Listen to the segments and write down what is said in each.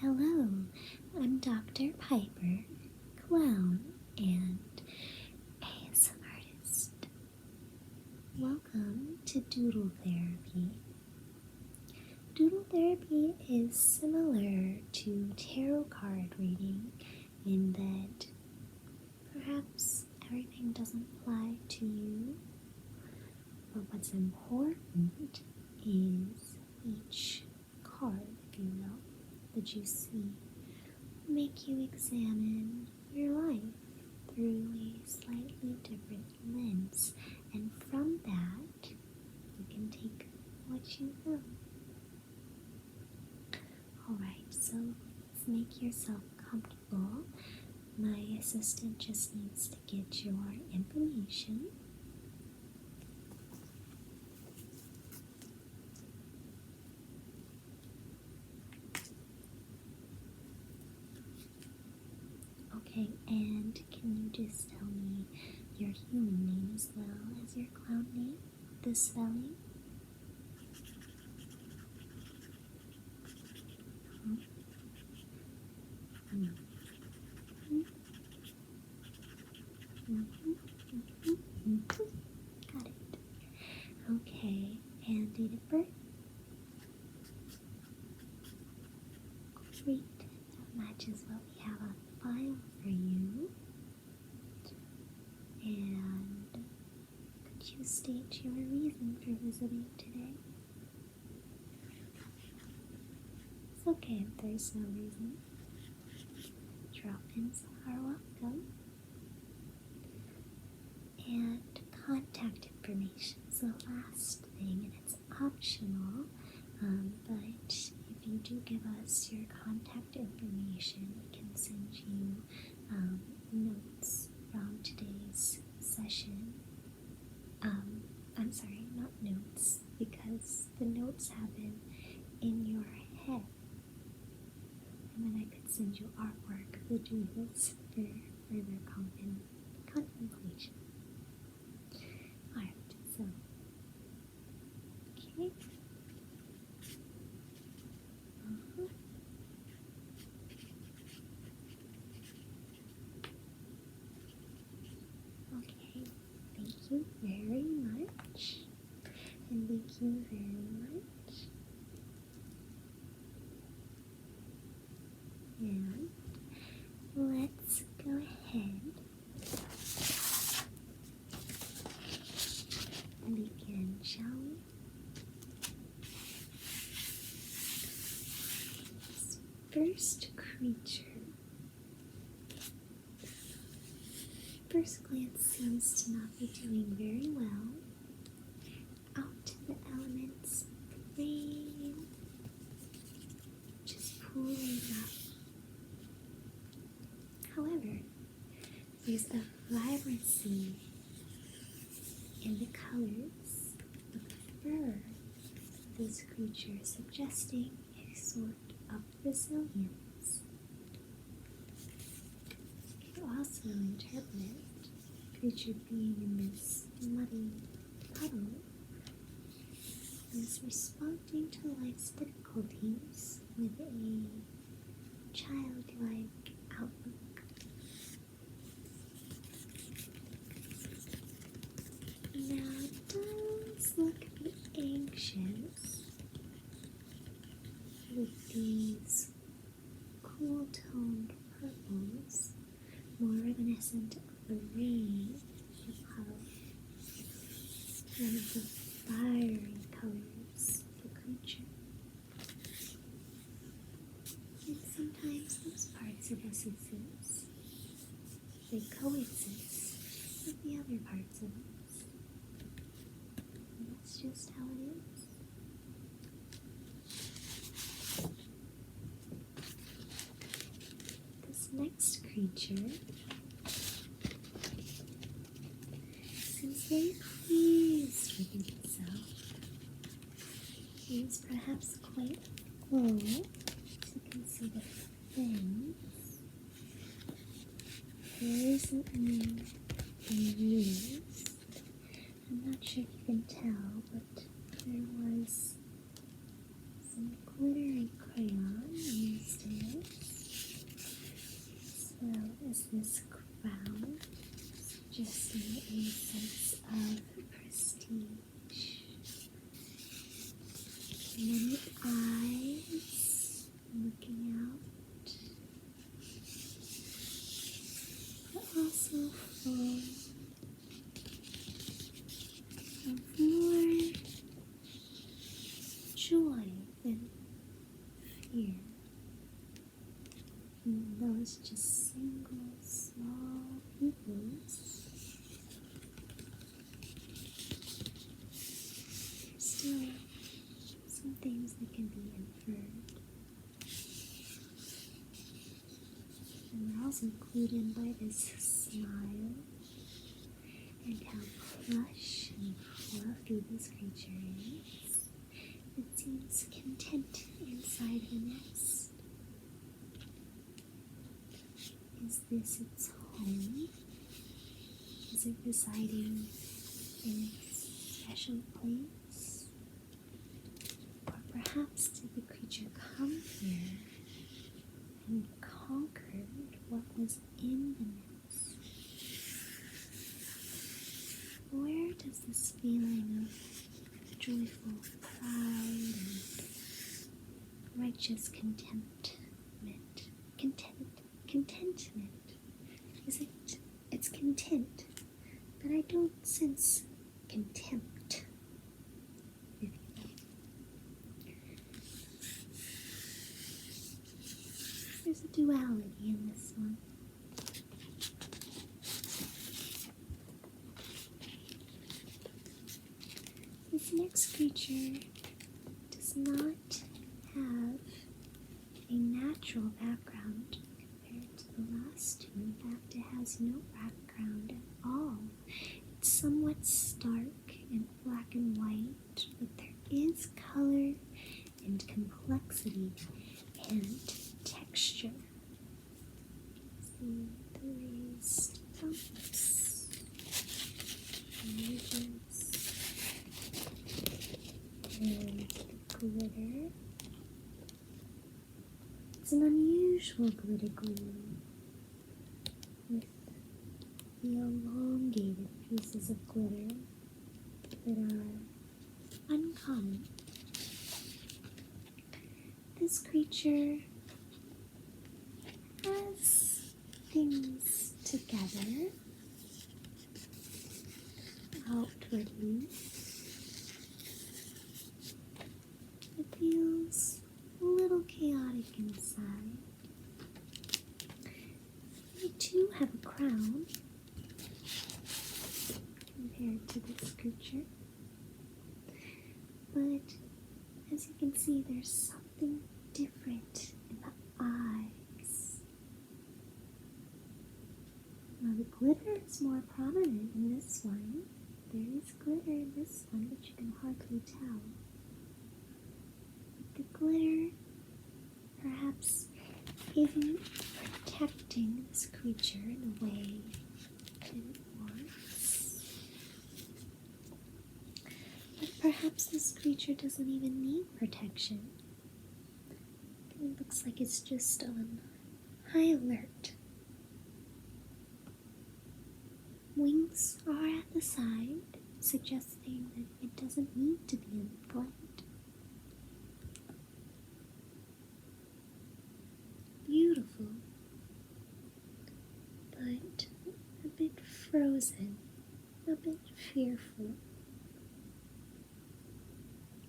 Hello, I'm Dr. Piper, clown, and ASMRtist. Welcome to Doodle Therapy. Doodle Therapy is similar to tarot card reading in that perhaps everything doesn't apply to you, but what's important is each card, if you will, that you see make you examine your life through a slightly different lens, and from that you can take what you will. Alright, so let's make yourself comfortable. My assistant just needs to get your information. Okay, and can you just tell me your human name as well as your clown name? The spelling? Got it. Okay, and date of birth? Great, that matches what we have on file for you. And could you state your reason for visiting today? It's okay if there's no reason. Drop-ins are welcome. And contact information is the last thing, and it's optional, but if you do give us your contact information, we can send you notes from today's session. I'm sorry, not notes, because the notes have been in your head. And then I could send you artwork, the doodles, for further contemplation. Alright, so, okay. Okay, thank you very much. And thank you very much. And let's go ahead and begin, shall we? This first creature, first glance seems to not be doing very well. Out to the elements, rain, just pulling up. However, there's a vibrancy in the colors of the fur of this creature, suggesting a sort of resilience. You can also interpret the creature being in this muddy puddle as responding to life's difficulties with a childlike outlook. Now it does look a bit anxious with these cool toned purples, more reminiscent of the rain of one of the fiery colors of the creature. And sometimes those parts of us exist. They coexist with the other parts of us. And that's just how it is. This next creature seems very pleased with itself. It is perhaps quite full, as you can see the fins. There isn't any used. I'm not sure if you can tell, but there was some glittery crayon used in it. this crown, suggesting a sense of prestige. Many eyes looking out, but also full of more joy than fear. And those just single small pupils, there's still some things that can be inferred. And we're also clued in by this smile and how plush and fluffy this creature is. It seems content inside the nest. Is this its home? Is it residing in its special place? Or perhaps did the creature come here and conquered what was in the nest? Where does this feeling of joyful pride and righteous contentment, is it? It's content, but I don't sense contempt. There's a duality in this one. This next creature does not have a natural background compared to the last two. In fact, it has no background at all. It's somewhat stark and black and white, but there is color and complexity and texture. See the raised bumps, ridges, and the glitter. It's an unusual glitter glue with the elongated pieces of glitter that are uncommon. This creature has things together outwardly. It feels a little chaotic inside. They do have a crown compared to this creature, but as you can see, there's something different in the eyes. Now the glitter is more prominent in this one. There is glitter in this one, but you can hardly tell. The glitter perhaps isn't protecting this creature in a way that it wants. But perhaps this creature doesn't even need protection. It looks like it's just on high alert. Wings are at the side, suggesting that it doesn't need to be in flight. Beautiful, but a bit frozen, a bit fearful,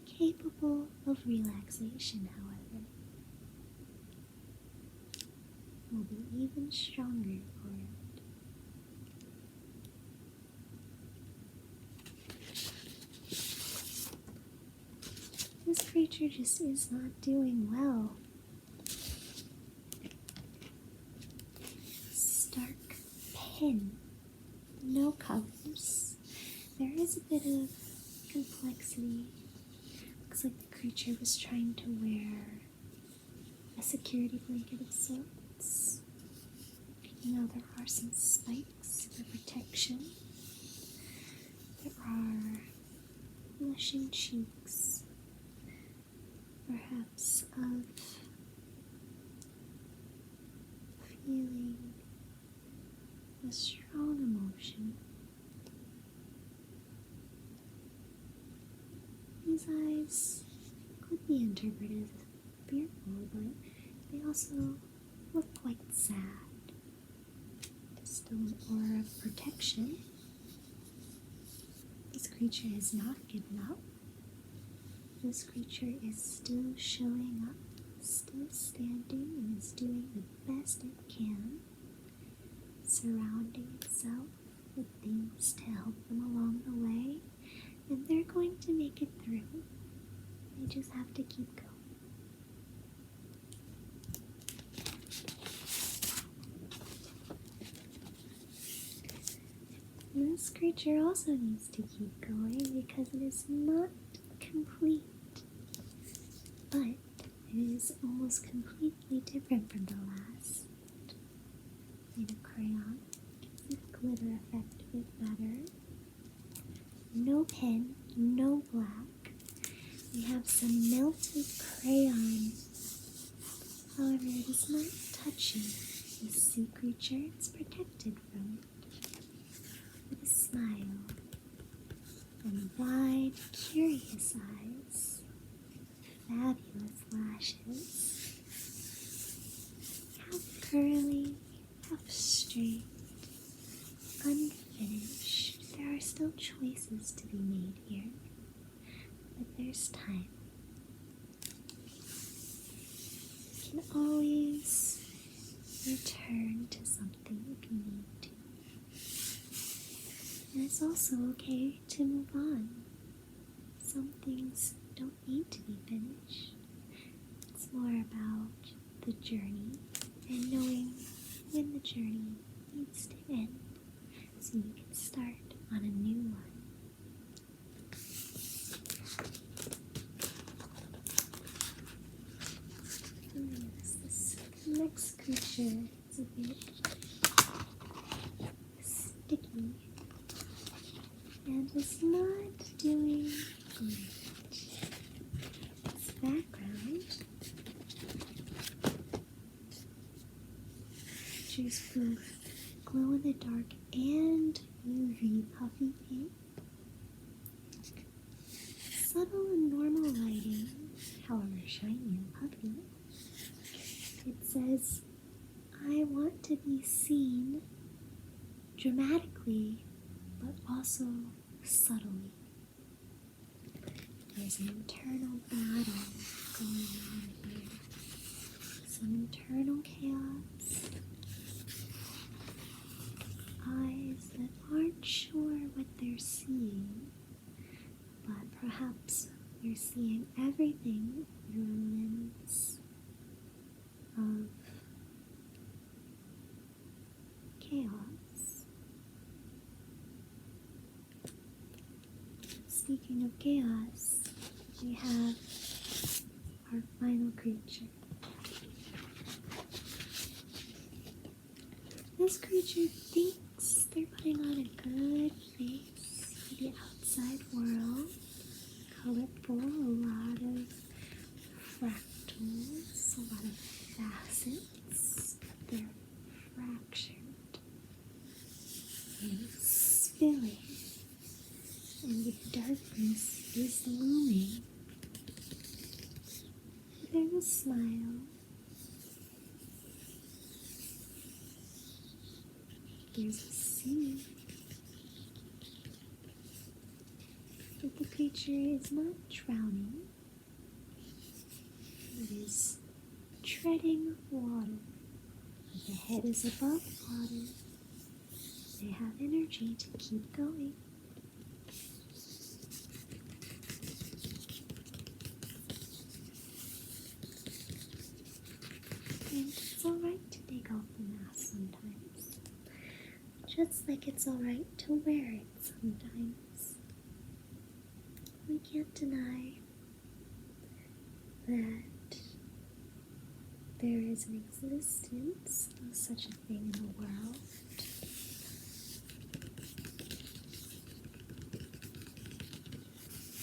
capable of relaxation, however. Will be even stronger for it. This creature just is not doing well. Stark pin, no colors. There is a bit of complexity. Looks like the creature was trying to wear a security blanket of sorts. You know, there are some spikes for protection. There are blushing cheeks, perhaps of feeling a strong emotion. These eyes could be interpreted as fearful, but they also look quite sad. Still an aura of protection. This creature has not given up. This creature is still showing up, still standing, and is doing the best it can, surrounding itself with things to help them along the way, and they're going to make it through. They just have to keep going. This creature also needs to keep going because it is not complete, but it is almost completely different from the last. Made of crayon, gives the glitter effect a bit better. No pen, no black. We have some melted crayon. However, it is not touching this sea creature. It's protected from it. With a smile and wide, curious eyes, fabulous lashes, half curly, half straight, unfinished. There are still choices to be made here, but there's time. You can always return to something if you need to. And it's also okay to move on. Some things don't need to be finished. It's more about the journey and knowing when the journey needs to end so you can start on a new one. This next creature is a bit sticky and is not doing great. Its background features both glow in the dark and UV puffy paint. Subtle and normal lighting, however shiny and puffy. It says, I want to be seen dramatically, but also subtly. There's an internal battle going on here. Some internal chaos. Eyes that aren't sure what they're seeing, but perhaps you're seeing everything through a lens of chaos. Speaking of chaos, we have our final creature. This creature thinks they're putting on a good face for the outside world. Colorful, a lot of fractals, a lot of facets. They're fractured and spilling, and the darkness is looming. There's a smile. There's a sea. But the creature is not drowning. It is treading water. The head is above water. They have energy to keep going. And it's alright to take off the mask sometimes. Just like it's alright to wear it sometimes. We can't deny that there is an existence of such a thing in the world.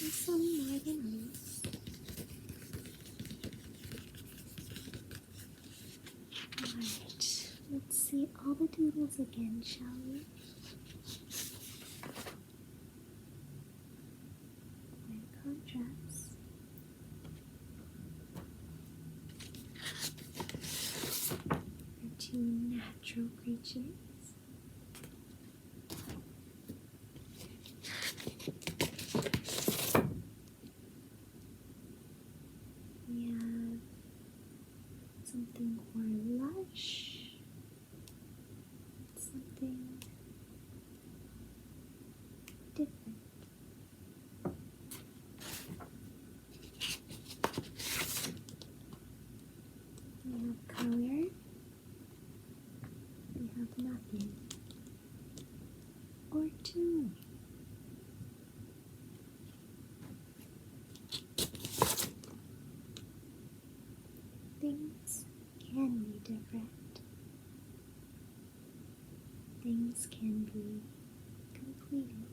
And some more than others. Alright, Let's see all the doodles again, shall we? And contrast. Our two natural creatures. We have something more lush, something different. We have color, we have nothing, or two. Things can be different. Things can be completed.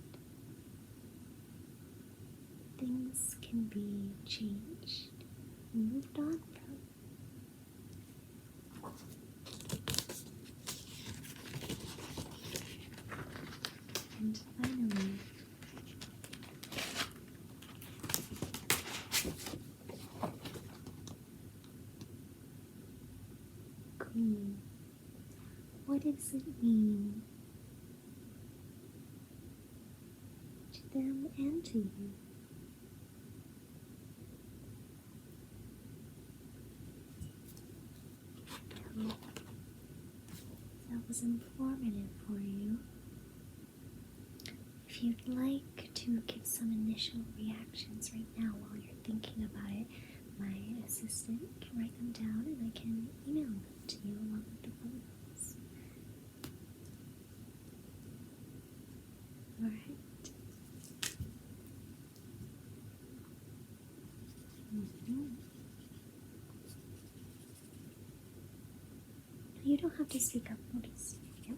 Things can be changed and moved on from. And finally, Queen. What does it mean to them and to you? I hope that was informative for you. If you'd like to give some initial reactions right now while you're thinking about it, my assistant can write them down and I can email them to you along with the photos. Alright. You don't have to speak up, we'll just, yep.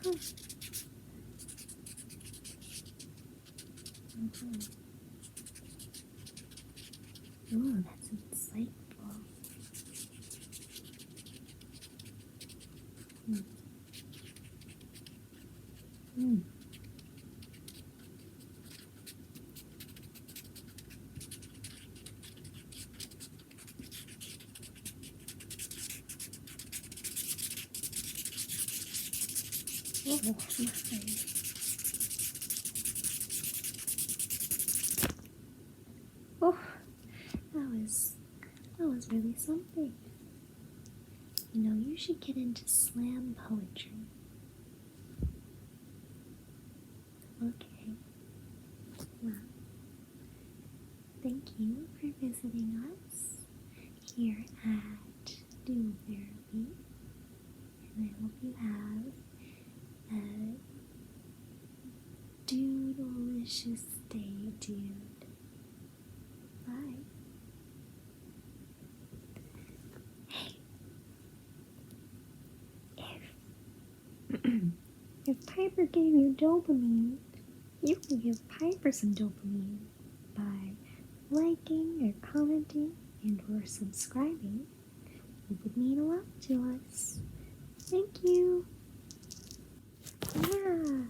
Huh. Oh, that's insightful. Oh, nice. Oh, that was really something. You know, you should get into slam poetry. Okay. Well, thank you for visiting us here at Doodle Therapy, and I hope you have a doodleicious day, dude. Bye. Hey, if Piper gave you dopamine, you can give Piper some dopamine by liking or commenting and or subscribing. It would mean a lot to us. Thank you. Yeah.